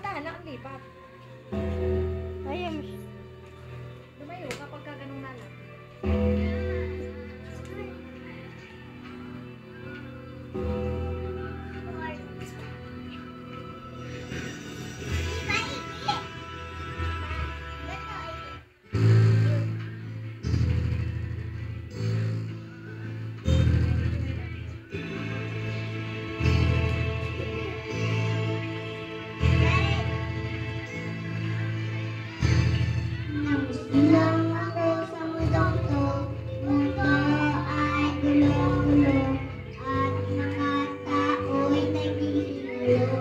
Dahan-dahan lang ang lipat. Ayun. Lumayo kapag ka ganun na lang. Bilang ako sa mundong to, mundo ay gulo-gulo, at mga tao'y naghihilo.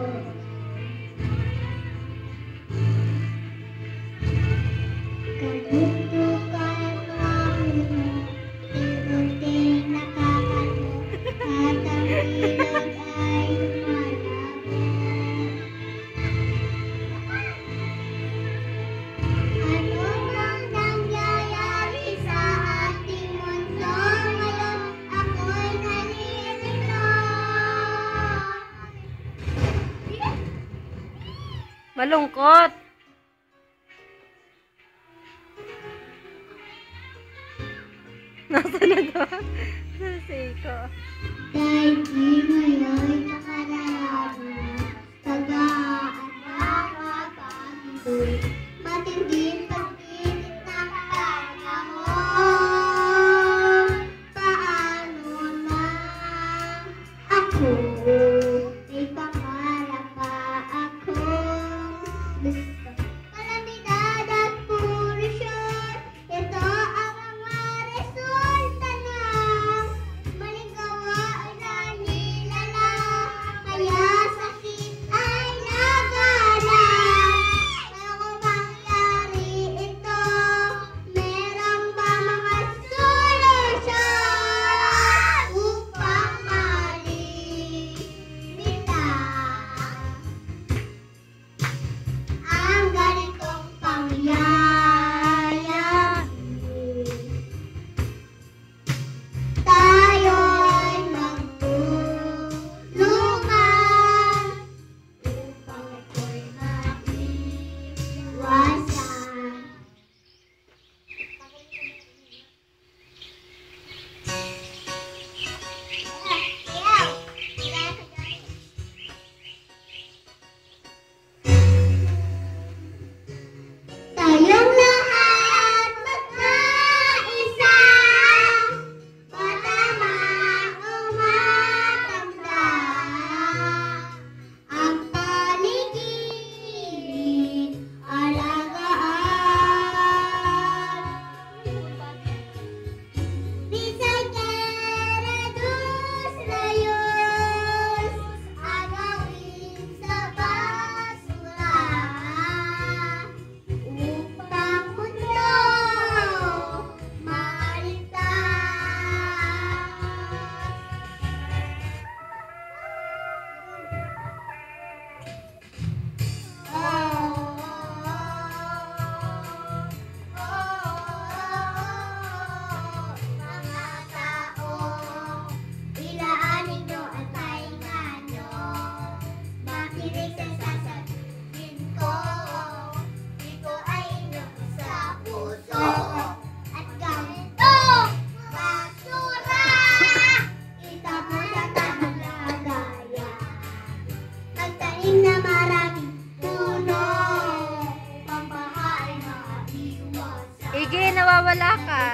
Kabubukan mamuno, unti-unting nakakano, at ang ilog ay lumalabo. Ano bang nangyayari sa ating mundo ngayon? Ako'y nalilito. Malungkot. Nasa na doon? Siko. Dahil di ngayon nakalabo, tagaan nakakapagod, matinding pagpilit ng panahon. Paano na ako? May pangarap pa ako. Gusto kalamidad at polusyon. Ito ang mga resulta ng maling gawain na nilala. Kaya sakit ay naganap. Bago mangyari ito, meron ba mga solusyon upang malimitahan ang ganitong pangyayari? Tayo'y magtulungan upang ito'y maiwasan. Tayong lahat magkaisa, matama o matanda, ang paligid alagaan. Recycle, reduce, reuse, agawin sa basura, upang mundo mga tao, ilaan ninyo at pahingan nyo. Makinig sa sasabihin ko. Ito ay inyong sa puso. At ganito, basura, itapon sa tamang lagayan. Magtanim na maraming puno, pambahay maiwasan. Ige, nawawala ka.